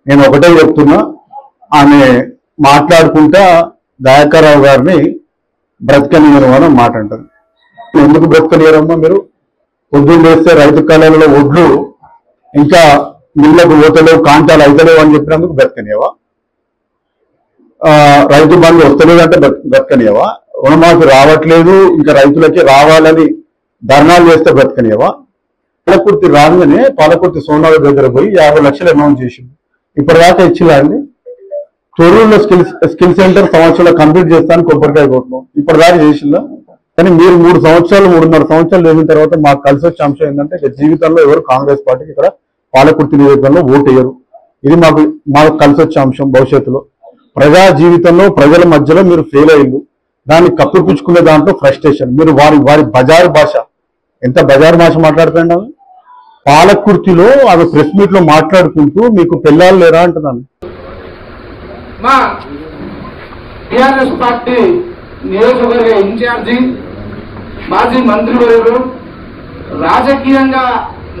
నేను ఒకటే చెప్తున్నా, ఆమె మాట్లాడుకుంటా దయాకర్రావు గారిని బ్రతకనియరు అని మాట అంటారు. ఎందుకు బ్రతకనియరమ్మా? మీరు పొద్దున్న వేస్తే రైతు కళలలో ఒడ్లు ఇంకా మిల్లకు పోతలేవు, కాంటాలు అయితలేవు అని చెప్పినందుకు బ్రతకనియవా? రైతు బంధు వస్తలేదంటే బ్రతకనియవా? రుణమాఫీ రావట్లేదు ఇంకా రైతులకి రావాలని ధర్నాలు చేస్తే బ్రతకనియవా? పాలకుర్తి రాగానే పాలకుర్తి సోనాల దగ్గర పోయి 50 లక్షలు అమౌంట్ చేసింది. ఇప్పటిదాకా ఇచ్చిలా అండి? తొర్రూరులో స్కిల్ సెంటర్ సంవత్సరాలు కంప్లీట్ చేస్తాను కొబ్బరికాయ కొట్టడం ఇప్పటిదాకా చేసిందా? కానీ మీరు 3 సంవత్సరాలు 3.5 సంవత్సరాలు వేసిన తర్వాత మాకు కలిసి వచ్చే అంశం ఏంటంటే ఇక జీవితంలో ఎవరు కాంగ్రెస్ పార్టీకి ఇక్కడ పాలకుర్తి నియోజకవర్గంలో ఓటు వేయరు. ఇది మాకు కలిసి వచ్చే అంశం. భవిష్యత్తులో ప్రజా జీవితంలో ప్రజల మధ్యలో మీరు ఫెయిల్ అయ్యిండు. దాన్ని కప్పిపుచ్చుకునే దాంట్లో ఫ్రస్ట్రేషన్. మీరు వారి బజారు భాష, ఎంత బజారు భాష మాట్లాడుతున్నాం. పాలకుర్తిలో ఆమె ప్రెస్ మీట్ లో మాట్లాడుకుంటూ మీకు పిల్లలు లేరా అంటున్నాను. మా టిఆర్ఎస్ పార్టీ నియోజకవర్గ ఇన్ఛార్జి మాజీ మంత్రివర్యులు రాజకీయంగా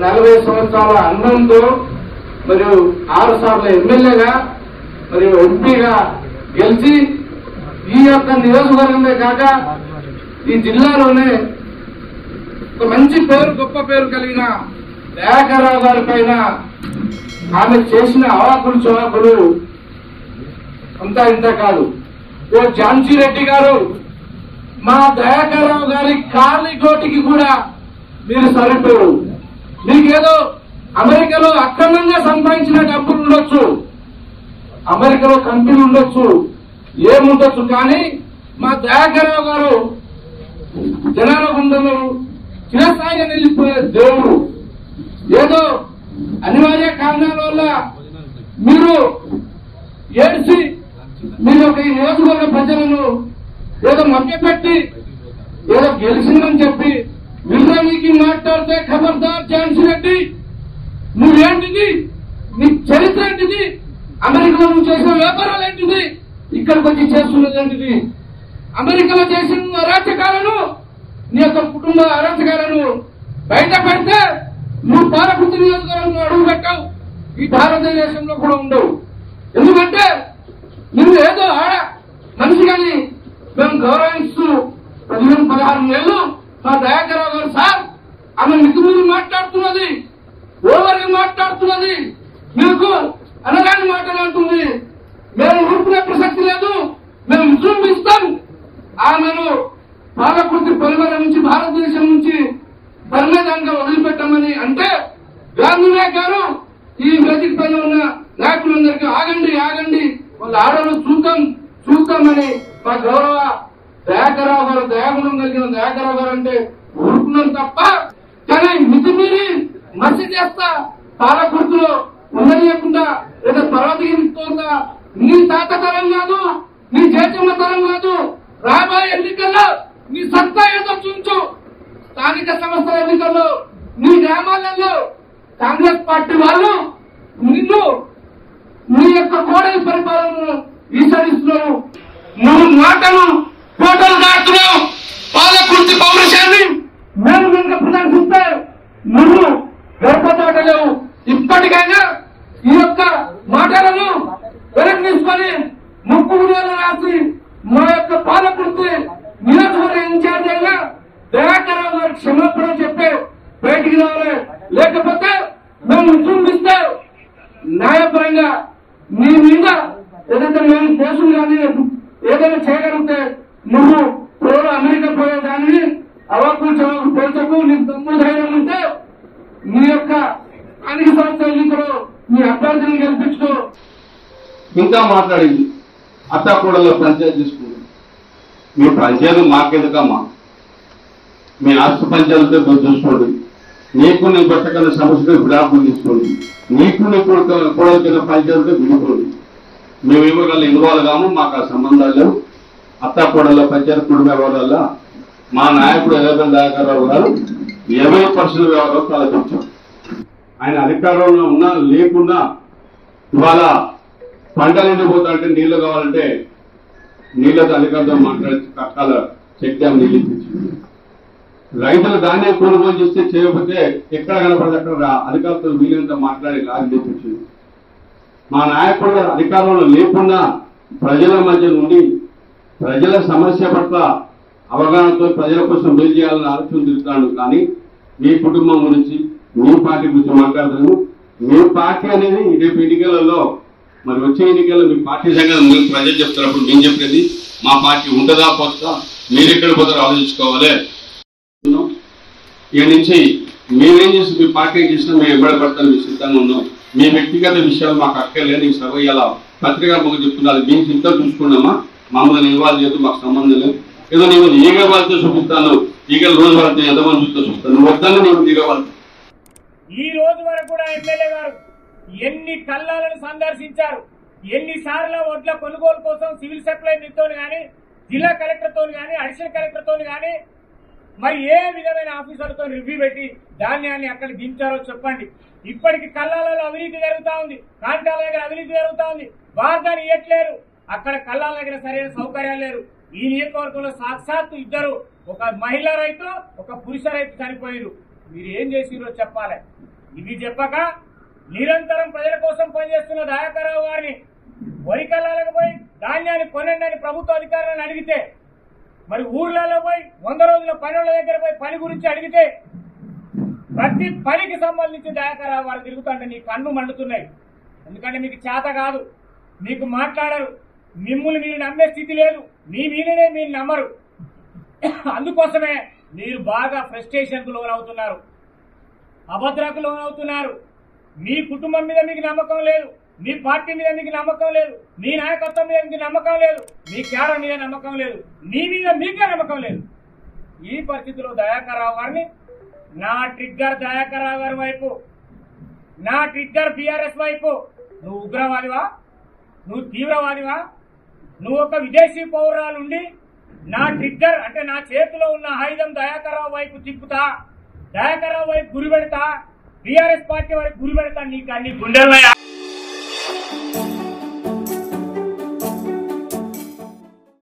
40 సంవత్సరాల అనుభవంతో మరియు 6 సార్లు ఎమ్మెల్యేగా మరియు ఎంపీగా గెలిచి ఈ యొక్క నియోజకవర్గమే కాక ఈ జిల్లాలోనే ఒక మంచి పేరు, గొప్ప పేరు కలిగిన దయాకర్రావు గారి పైన ఆమె చేసిన అవాకులు చవాకులు అంతా ఇంత కాదు. ఓ ఝాన్సీ రెడ్డి గారు మా దయాకర్రావు గారి కాలి గోటికి కూడా మీరు సరిపోరు. మీకేదో అమెరికాలో అక్రమంగా సంపాదించిన డబ్బులు ఉండొచ్చు, అమెరికాలో కంపెనీలు ఉండొచ్చు, ఏముండొచ్చు, కానీ మా దయాకర్రావు గారు జనాల గుండెలో చిరస్థాయిగా నిలిచిపోయే దేవుడు. ఏదో అనివార్య కారణాల వల్ల మీరు ఏడ్చి మీరు ఒక ఈ నియోజకవర్గ ప్రజలను ఏదో మభ్యపెట్టి ఏదో గెలిచిందని చెప్పి విర్రమీకి మాట్లాడితే ఖబర్దార్ ఝాన్సీ రెడ్డి, నువ్వేంటిది? నీ చరిత్ర ఏంటిది? అమెరికాలో నువ్వు చేసిన వ్యాపారాలు ఏంటిది? ఇక్కడికి వచ్చి చేస్తున్నది ఏంటిది? అమెరికాలో చేసిన అరాచకాలను, నీ యొక్క కుటుంబ అరాచకాలను బయట పెడితే నువ్వు పాలకుర్తి నియోజకవర్గంలో అడుగు పెట్టావు, ఈ భారతదేశంలో కూడా ఉండవు. ఎందుకంటే నువ్వు ఏదో ఆడ మనిషి కానీ మేము గౌరవిస్తూ 15-16 నెలలు మా దయాకర్రావు గారు సార్ ఆమె మితిమీరి మాట్లాడుతున్నది, ఓవర్గా మాట్లాడుతున్నది, మీకు అనగాని మాటలు అంటుంది. మేము ఊరుకునే ప్రసక్తి లేదు, మేము విజృంభిస్తాం. ఆమెను పాలకుర్తి పరిమళ నుంచి, భారతదేశం నుంచి పరిణామంగా వదిలిపెట్టమని అంటే గాంధీ గారు ఈ వేదిక పైన ఉన్న నాయకులందరికీ ఆగండి ఆగండి, వాళ్ళ ఆడలు చూద్దామని మా గౌరవ దయాకర్రావు గారు, దయాగుణం కలిగిన దయాకర్రావు గారు అంటే ఊరుకున్నాం తప్ప, కానీ మితిమీరి మసి చేస్తా పాలకుర్తిలో ఉండలేకుండా లేదా పర్వతగిరితోందా నీ తాత తరం కాదు, నీ జేజమ్మ తరం కాదు, రాబోయే ఎన్నికల్లో నీ సత్తా ఏదో చూంచు. స్థానిక సంస్థల ఎన్నికల్లో నీ గ్రామాలలో కాంగ్రెస్ పార్టీ వాళ్ళు నిన్ను నీ యొక్క కోడలి పరిపాలనను ఈసరిస్తున్నారు. నువ్వు మాటలు కోటలు దాటుతున్నావు. పాలకుర్తి పౌరుషాన్ని మేము కనుక ప్రదర్శిస్తే నువ్వు గర్భదాటలేవు. ఇప్పటికైనా ఈ యొక్క మాటలను వెనక్కి తీసుకొని ముక్కు రాసి మా యొక్క పాలకుర్తి నియోజకవర్గ ఇన్ఛార్జ్ అయినా దయాకర్రావు గారు క్షమాపణ చెప్పే బయటికి రావాలి. లేకపోతే మేము విజృంభిస్తే న్యాయపరంగా నీ మీద ఏదైతే మేము కేసులు కానీ ఏదైనా చేయగలిగితే నువ్వు పూర్వ అమెరికా పోయేదాన్ని అవాకులు చవాకులు పేర్చకు. నీకు దమ్ము ధైర్యం ఉంటే నీ యొక్క స్థానిక సంస్థ ఎన్నికలో నీ అభ్యర్థిని గెలిపించుకో. ఇంకా మాట్లాడింది అత్తాకూడలో పంచాయతీ తీసుకుంది. మీ పంచాయతీ మాకెందుకమ్మా, మీ ఆస్తి పంచాయతీతో మీరు చూసుకోండి. నీకు నీ కొట్టకన్న సమస్యకు విడాకులు తీసుకోండి. నీకు నీ కూడల కింద పంచాయతీతో విడిపోండి. మేమేమో వాళ్ళు ఇన్వాల్వ్ కాము, మాకు ఆ సంబంధాలు లేవు. అత్తాకూడలో పంచాయతీ కుటుంబ వ్యవహారాల్లో మా నాయకుడు ఎర్రబెల్లి దయాకర్రావు గారు 20% వ్యవహారాలు తలపించారు. ఆయన అధికారంలో ఉన్నా లేకున్నా ఇవాళ పంటలు ఎండిపోతాయంటే నీళ్లు కావాలంటే నీళ్లతో అధికారులతో మాట్లాడి కట్టాల చెక్ డ్యామ్ నీళ్ళు ఇప్పించింది. రైతులు ధాన్యం కొనుగోలు చేస్తే చేయకపోతే ఎక్కడ కనపడదు అక్కడ అధికారులతో వీలైనంత మాట్లాడి లాగి తెప్పించింది. మా నాయకుడు అధికారంలో లేకుండా ప్రజల మధ్య నుండి ప్రజల సమస్య పట్ల అవగాహనతో ప్రజల కోసం మేలు చేయాలని ఆలోచన తిరుగుతాడు. కానీ మీ కుటుంబం గురించి మీ పార్టీ గురించి మాట్లాడుతున్నాను. మీ పార్టీ అనేది రేపు ఎన్నికలలో మరి వచ్చే ఎన్నికల్లో మీ పార్టీ సంగతి ప్రజలు చెప్తున్నప్పుడు మేము చెప్పేది మా పార్టీ ఉంటుందా పోతుందా మీరు ఎక్కడ పోతారో ఆలోచించుకోవాలి. ఇక నుంచి మేమేం చేసి మీ పార్టీ ఏం చేసినా మేము ఇవ్వబడతాను మేము సిద్ధంగా ఉన్నాం. మీ వ్యక్తిగత విషయాలు మాకు అక్కర్లేదు. నీకు సర్వ ఇలా పత్రికా ముఖం చెప్తున్నారు. మేము సిద్ధం చూసుకున్నామా మమ్మల్ని ఇన్వాల్వ్ చేయదు మాకు సంబంధం లేదు. ఏదో నేను ఈగ వాళ్ళతో చూపిస్తాను ఈగలు రోజు వాళ్ళతో ఎంతమంది చూస్తూ చూస్తాను నువ్వు వద్దాను నేను ఈగ వాళ్ళతో. ఈ రోజు వరకు కూడా ఎమ్మెల్యే గారు ఎన్ని కల్లాలను సందర్శించారు, ఎన్నిసార్లు వడ్ల కొనుగోలు కోసం సివిల్ సప్లై మీతో కానీ జిల్లా కలెక్టర్తో కానీ అడిషనల్ కలెక్టర్తో కానీ మరి ఏ విధమైన ఆఫీసర్తో రివ్యూ పెట్టి ధాన్యాన్ని అక్కడ దించారో చెప్పండి. ఇప్పటికి కల్లాలలో అవినీతి జరుగుతా ఉంది, కాంటాల దగ్గర అవినీతి జరుగుతా ఉంది, వార్దాన్ని ఇవ్వట్లేరు. అక్కడ కల్లాల దగ్గర సరైన సౌకర్యాలు లేరు. ఈ నియోజకవర్గంలో సాక్షాత్తు ఇద్దరు, ఒక మహిళా రైతు ఒక పురుష రైతు చనిపోయారు. మీరు ఏం చేసిరో చెప్పాలి. ఇవి చెప్పక నిరంతరం ప్రజల కోసం పనిచేస్తున్న దయాకర్రావు గారిని వరి కల్లాలకు పోయి ధాన్యాన్ని కొనండి అని ప్రభుత్వ అధికారులను అడిగితే, మరి ఊర్లలో పోయి 100 రోజుల పనుల దగ్గర పోయి పని గురించి అడిగితే ప్రతి పనికి సంబంధించి దయాకర్రావు గారు తిరుగుతుంటే నీ కన్ను మండుతున్నాయి. ఎందుకంటే మీకు చేత కాదు, మీకు మాట్లాడరు, మిమ్మల్ని మీరు నమ్మే స్థితి లేదు, మీ మీదనే మీరు నమ్మరు. అందుకోసమే మీరు బాగా ఫ్రస్ట్రేషన్కు లోనవుతున్నారు, అభద్రకు లోనవుతున్నారు. మీ కుటుంబం మీద మీకు నమ్మకం లేదు, మీ పార్టీ మీద మీకు నమ్మకం లేదు, మీ నాయకత్వం మీద మీకు నమ్మకం లేదు, మీ క్యాడర్ మీద నమ్మకం లేదు, మీ మీద మీకే నమ్మకం లేదు. ఈ పరిస్థితిలో దయాకర్రావు గారిని నా ట్రిగ్గర్ దయాకర్రావు గారి వైపు, నా ట్రిగ్గర్ బీఆర్ఎస్ వైపు, నువ్వు ఉగ్రవాదివా, నువ్వు తీవ్రవాదివా, నువ్వు ఒక విదేశీ పౌరురాలుండి నా ట్రిగ్గర్ అంటే నా చేతిలో ఉన్న ఆయుధం దయాకర్రావు వైపు తిప్పుతా, దయాకర్రావు వైపు గురి పెడతా, బీఆర్ఎస్ పార్టీ వైపు గురి పెడతా, నీకు అన్ని గుండెలున్నాయా?